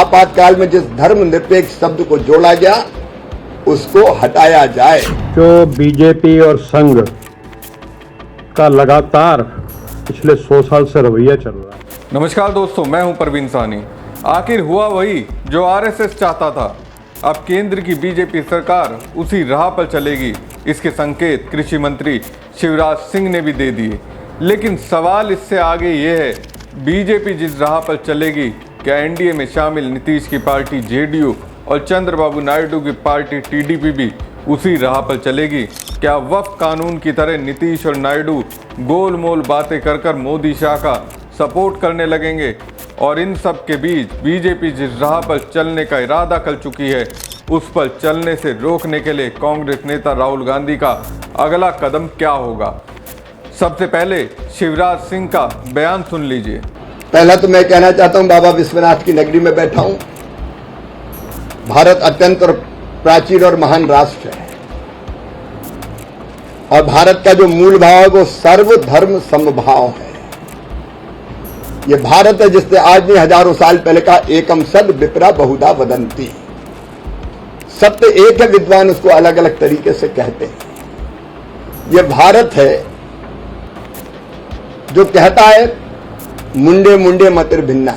आपातकाल में जिस धर्मनिरपेक्ष शब्द को जोड़ा गया उसको हटाया जाए। जो बीजेपी और संघ का लगातार पिछले 100 साल से रवैया चल रहा है। नमस्कार दोस्तों, मैं हूं परवीन साहनी। आखिर हुआ वही जो आरएसएस चाहता था। अब केंद्र की बीजेपी सरकार उसी राह पर चलेगी, इसके संकेत कृषि मंत्री शिवराज सिंह ने भी दे दिए। लेकिन सवाल इससे आगे ये है, बीजेपी जिस राह पर चलेगी, क्या एनडीए में शामिल नीतीश की पार्टी जेडीयू और चंद्रबाबू नायडू की पार्टी टीडीपी भी उसी राह पर चलेगी? क्या वक्फ कानून की तरह नीतीश और नायडू गोलमोल बातें कर मोदी शाह का सपोर्ट करने लगेंगे? और इन सब के बीच बीजेपी जिस राह पर चलने का इरादा कर चुकी है, उस पर चलने से रोकने के लिए कांग्रेस नेता राहुल गांधी का अगला कदम क्या होगा? सबसे पहले शिवराज सिंह का बयान सुन लीजिए। पहला तो मैं कहना चाहता हूं, बाबा विश्वनाथ की नगरी में बैठा हूं। भारत अत्यंत और प्राचीन और महान राष्ट्र है और भारत का जो मूल भाव है वो सर्वधर्म समभाव है। ये भारत है जिसने आज नहीं हजारों साल पहले कहा, एकम सद विप्रा बहुधा वदंती। सत्य एक है, विद्वान उसको अलग अलग तरीके से कहते हैं। ये भारत है जो कहता है मुंडे मुंडे मतिर भिन्ना,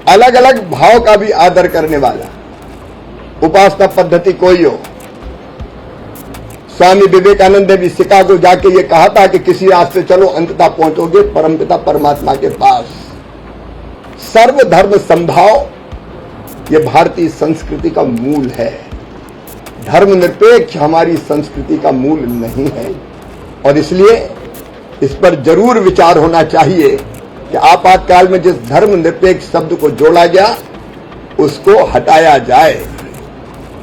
अलग अलग भाव का भी आदर करने वाला। उपासना पद्धति कोई हो, स्वामी विवेकानंद ने भी शिकागो जाके ये कहा था कि किसी रास्ते चलो अंततः पहुंचोगे परमपिता परमात्मा के पास। सर्वधर्म समभाव ये भारतीय संस्कृति का मूल है। धर्मनिरपेक्ष हमारी संस्कृति का मूल नहीं है और इसलिए इस पर जरूर विचार होना चाहिए कि आपातकाल में जिस धर्मनिरपेक्ष शब्द को जोड़ा गया उसको हटाया जाए।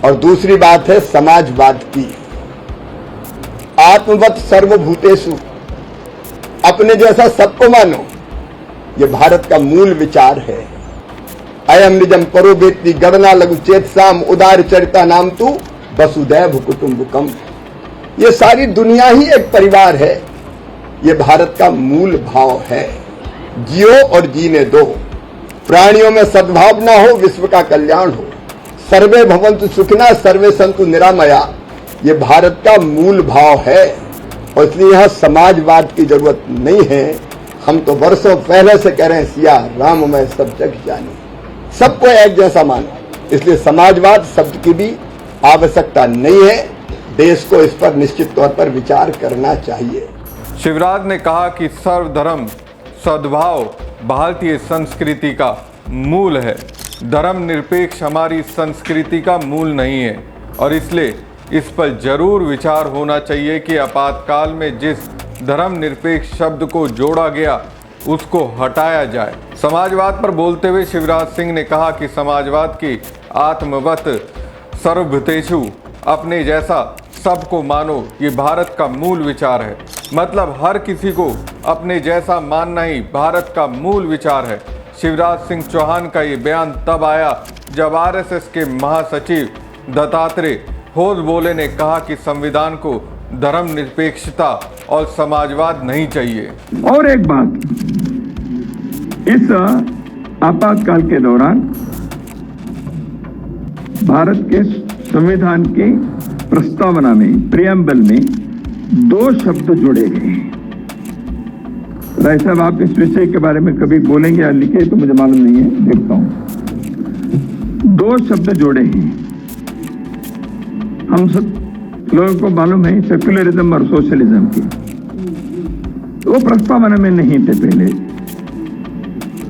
और दूसरी बात है समाजवाद की। आत्मवत सर्वभूतेषु, अपने जैसा सबको मानो, ये भारत का मूल विचार है। अयम निजम परो वेत्ति गणना लघु चेतसाम उदार चरिता नाम तु वसुदैव कुटुंबकम। ये सारी दुनिया ही एक परिवार है। ये भारत का मूल भाव है। जियो और जीने दो, प्राणियों में सद्भाव ना हो, विश्व का कल्याण हो। सर्वे भवन्तु सुखिनः सर्वे सन्तु निरामया, ये भारत का मूल भाव है और इसलिए यहां समाजवाद की जरूरत नहीं है। हम तो वर्षों पहले से कह रहे हैं, सिया राम मैं सब जग जानी, सबको एक जैसा मानो। इसलिए समाजवाद शब्द की भी आवश्यकता नहीं है। देश को इस पर निश्चित तौर पर विचार करना चाहिए। शिवराज ने कहा कि सर्वधर्म सद्भाव भारतीय संस्कृति का मूल है। धर्मनिरपेक्ष हमारी संस्कृति का मूल नहीं है और इसलिए इस पर जरूर विचार होना चाहिए कि आपातकाल में जिस धर्मनिरपेक्ष शब्द को जोड़ा गया उसको हटाया जाए। समाजवाद पर बोलते हुए शिवराज सिंह ने कहा कि समाजवाद की आत्मवत सर्वभूतेषु, अपने जैसा सबको मानो, ये भारत का मूल विचार है। मतलब हर किसी को अपने जैसा मानना ही भारत का मूल विचार है। शिवराज सिंह चौहान का ये बयान तब आया जब आरएसएस के महासचिव दत्तात्रेय होसबोले ने कहा कि संविधान को धर्मनिरपेक्षता और समाजवाद नहीं चाहिए। और एक बात, इस आपातकाल के दौरान भारत के संविधान की प्रस्तावना में, प्रियम्बल में 2 शब्द जोड़े गए हैं। राय साहब, आप इस विषय के बारे में कभी बोलेंगे या लिखे तो मुझे मालूम नहीं है, देखता हूं। 2 शब्द जोड़े हैं। हम सब लोगों को मालूम है सेक्युलरिज्म और सोशलिज्म की, वो प्रस्तावना में नहीं थे, पहले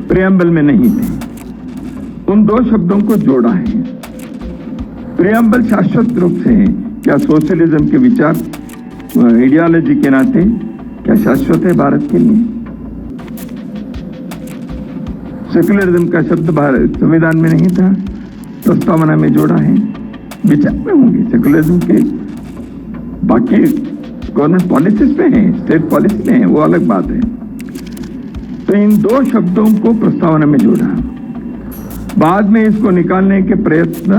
प्रियम्बल में नहीं थे। उन 2 शब्दों को जोड़ा है। प्रियम्बल शाश्वत रूप से है। क्या सोशलिज्म के विचार आइडियोलॉजी के नाते क्या शाश्वत है भारत के लिए? सेक्युलरिज्म का शब्द भारत संविधान में नहीं था, प्रस्तावना में जोड़ा है। विचार में होंगे सेक्युलरिज्म के, बाकी गवर्नमेंट पॉलिसीज पे हैं, स्टेट पॉलिसी में है, वो अलग बात है। तो इन 2 शब्दों को प्रस्तावना में जोड़ा। बाद में इसको निकालने के प्रयत्न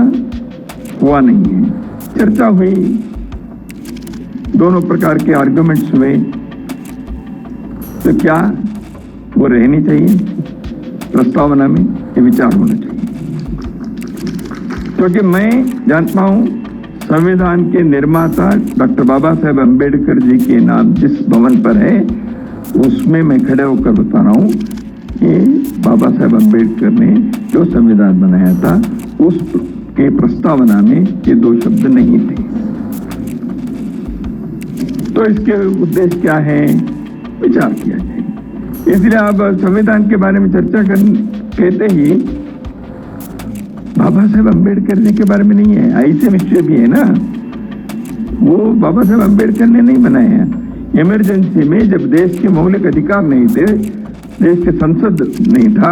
हुआ नहीं है। चर्चा हुई, दोनों प्रकार के आर्गुमेंट्स हुए, तो क्या वो रहनी चाहिए प्रस्तावना में? ये विचार होना चाहिए। क्योंकि मैं जानता हूं संविधान के निर्माता डॉक्टर बाबा साहेब अम्बेडकर जी के नाम जिस भवन पर है, उसमें मैं खड़े होकर बता रहा हूं कि बाबा साहेब अम्बेडकर ने जो संविधान बनाया था उसके प्रस्तावना में ये दो शब्द नहीं थे। तो इसके उद्देश्य क्या है, विचार किया जाए। इसलिए आप संविधान के बारे में चर्चा कहते ही बाबा साहेब अम्बेडकर जी के बारे में नहीं है, ऐसे विषय भी है ना। वो बाबा साहेब अम्बेडकर ने नहीं बनाया। इमरजेंसी में जब देश के मौलिक अधिकार नहीं थे, देश के संसद नहीं था,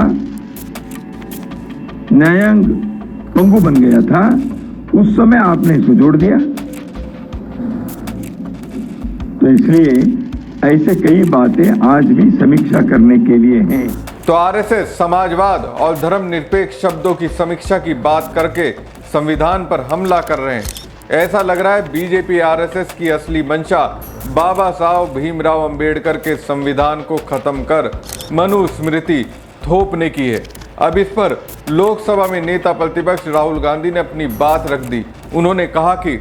न्यायांग पंगु बन गया था, उस समय आपने इसको जोड़ दिया। तो इसलिए ऐसे कई बातें आज भी समीक्षा करने के लिए हैं। तो आरएसएस समाजवाद और धर्मनिरपेक्ष शब्दों की समीक्षा की बात करके संविधान पर हमला कर रहे हैं। ऐसा लग रहा है बीजेपी आरएसएस की असली मंशा बाबा साहब भीमराव अंबेडकर के संविधान को खत्म कर मनुस्मृति थोपने की है। अब इस पर लोकसभा में नेता प्रतिपक्ष राहुल गांधी ने अपनी बात रख दी। उन्होंने कहा कि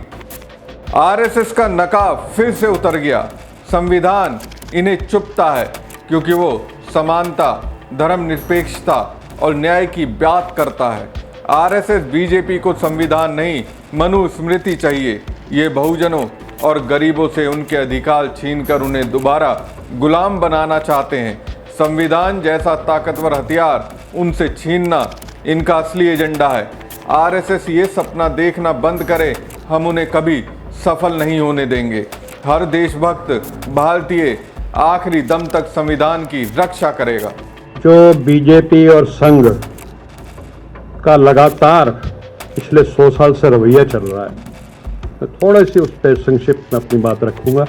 आरएसएस का नकाब फिर से उतर गया। संविधान इन्हें चुभता है क्योंकि वो समानता, धर्मनिरपेक्षता और न्याय की बात करता है। आरएसएस बीजेपी को संविधान नहीं मनुस्मृति चाहिए। ये बहुजनों और गरीबों से उनके अधिकार छीनकर उन्हें दोबारा गुलाम बनाना चाहते हैं। संविधान जैसा ताकतवर हथियार उनसे छीनना इनका असली एजेंडा है। आरएसएस ये सपना देखना बंद करे, हम उन्हें कभी सफल नहीं होने देंगे। हर देशभक्त भारतीय आखिरी दम तक संविधान की रक्षा करेगा। जो बीजेपी और संघ का लगातार पिछले 100 साल से रवैया चल रहा है, मैं थोड़ी सी उस पर संक्षिप्त में अपनी बात रखूंगा।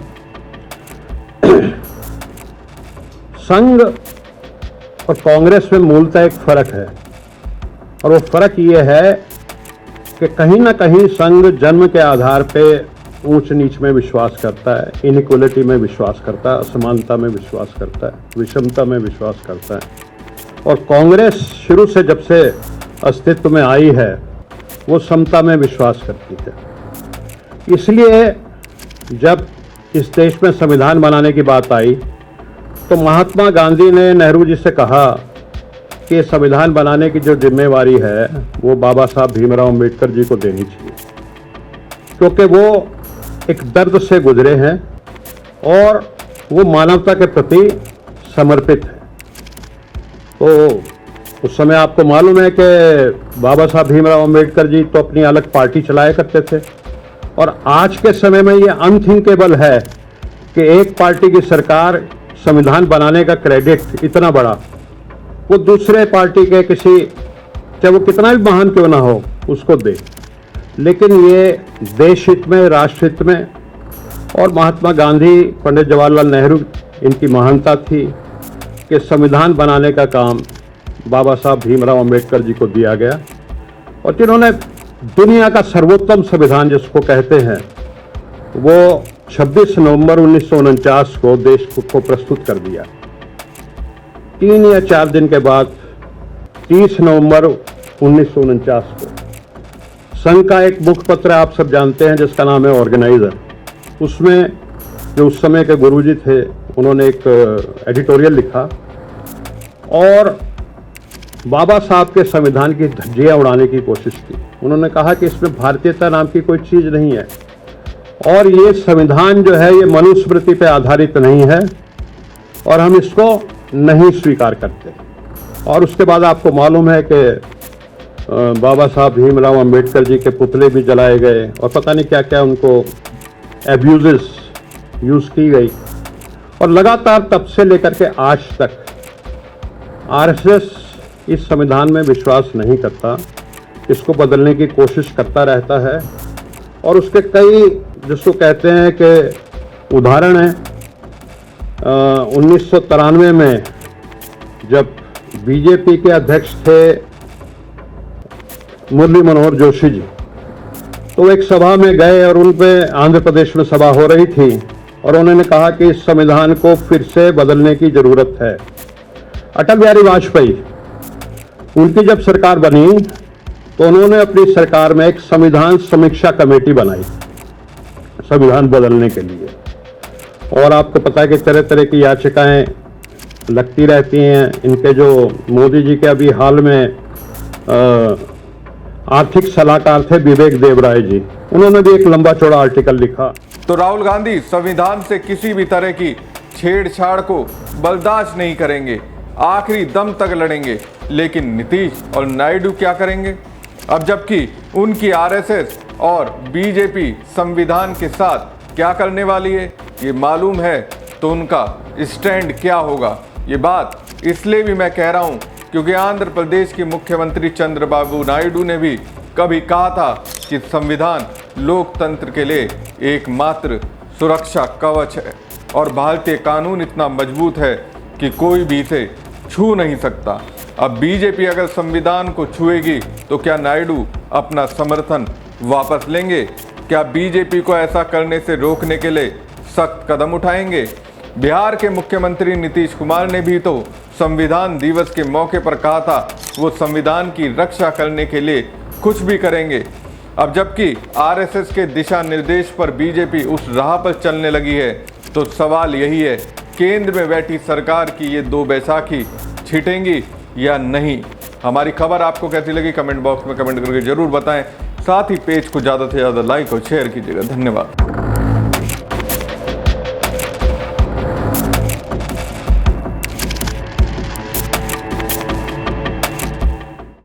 संघ और कांग्रेस में मूलतः एक फर्क है, और वो फर्क ये है कि कहीं ना कहीं संघ जन्म के आधार पे ऊंच नीच में विश्वास करता है, इनइक्वलिटी में विश्वास करता है, असमानता में विश्वास करता है, विषमता में विश्वास करता है। और कांग्रेस शुरू से जब से अस्तित्व में आई है वो समता में विश्वास करती है। इसलिए जब इस देश में संविधान बनाने की बात आई तो महात्मा गांधी ने नेहरू जी से कहा कि संविधान बनाने की जो जिम्मेवारी है वो बाबा साहब भीमराव अंबेडकर जी को देनी चाहिए, क्योंकि वो एक दर्द से गुजरे हैं और वो मानवता के प्रति समर्पित है। तो उस समय आपको मालूम है कि बाबा साहब भीमराव अंबेडकर जी तो अपनी अलग पार्टी चलाया करते थे, और आज के समय में ये अनथिंकेबल है कि एक पार्टी की सरकार संविधान बनाने का क्रेडिट इतना बड़ा वो दूसरे पार्टी के किसी, चाहे वो कितना भी महान क्यों ना हो, उसको दे। लेकिन ये देश हित में, राष्ट्र हित में, और महात्मा गांधी, पंडित जवाहरलाल नेहरू, इनकी महानता थी कि संविधान बनाने का काम बाबा साहब भीमराव अंबेडकर जी को दिया गया, और जिन्होंने दुनिया का सर्वोत्तम संविधान जिसको कहते हैं वो 26 नवंबर 1949 को देश को प्रस्तुत कर दिया। 3 या 4 दिन के बाद 30 नवंबर 1949 को संघ का एक मुखपत्र आप सब जानते हैं जिसका नाम है ऑर्गेनाइजर, उसमें जो उस समय के गुरुजी थे उन्होंने एक एडिटोरियल लिखा और बाबा साहब के संविधान की धज्जियां उड़ाने की कोशिश की। उन्होंने कहा कि इसमें भारतीयता नाम की कोई चीज नहीं है, और ये संविधान जो है ये मनुस्मृति पे आधारित नहीं है, और हम इसको नहीं स्वीकार करते। और उसके बाद आपको मालूम है कि बाबा साहब भीमराव अंबेडकर जी के पुतले भी जलाए गए, और पता नहीं क्या क्या उनको एब्यूजेस यूज की गई। और लगातार तब से लेकर के आज तक आरएसएस इस संविधान में विश्वास नहीं करता, इसको बदलने की कोशिश करता रहता है, और उसके कई जिसको कहते हैं कि उदाहरण है। 1993 में जब बीजेपी के अध्यक्ष थे मुरली मनोहर जोशी जी, तो एक सभा में गए और उन पे आंध्र प्रदेश में सभा हो रही थी, और उन्होंने कहा कि इस संविधान को फिर से बदलने की जरूरत है। अटल बिहारी वाजपेयी उनकी जब सरकार बनी तो उन्होंने अपनी सरकार में एक संविधान समीक्षा कमेटी बनाई संविधान बदलने के लिए। और आपको पता है कि तरह तरह की याचिकाएं लगती रहती हैं। इनके जो मोदी जी के अभी हाल में आर्थिक सलाहकार थे विवेक देवराय जी, उन्होंने भी एक लंबा चौड़ा आर्टिकल लिखा। तो राहुल गांधी संविधान से किसी भी तरह की छेड़छाड़ को बर्दाश्त नहीं करेंगे, आखिरी दम तक लड़ेंगे। लेकिन नीतीश और नायडू क्या करेंगे? अब जबकि उनकी आरएसएस और बीजेपी संविधान के साथ क्या करने वाली है ये मालूम है, तो उनका स्टैंड क्या होगा? ये बात इसलिए भी मैं कह रहा हूं क्योंकि आंध्र प्रदेश के मुख्यमंत्री चंद्रबाबू नायडू ने भी कभी कहा था कि संविधान लोकतंत्र के लिए एकमात्र सुरक्षा कवच है और भारतीय कानून इतना मजबूत है कि कोई भी इसे छू नहीं सकता। अब बीजेपी अगर संविधान को छुएगी तो क्या नायडू अपना समर्थन वापस लेंगे? क्या बीजेपी को ऐसा करने से रोकने के लिए सख्त कदम उठाएंगे? बिहार के मुख्यमंत्री नीतीश कुमार ने भी तो संविधान दिवस के मौके पर कहा था वो संविधान की रक्षा करने के लिए कुछ भी करेंगे। अब जबकि आरएसएस के दिशा निर्देश पर बीजेपी उस राह पर चलने लगी है, तो सवाल यही है केंद्र में बैठी सरकार की ये दो बैसाखी छिटेंगी या नहीं? हमारी खबर आपको कैसी लगी कमेंट बॉक्स में कमेंट करके जरूर बताएं। साथ ही पेज को ज़्यादा से ज़्यादा लाइक और शेयर कीजिएगा। धन्यवाद।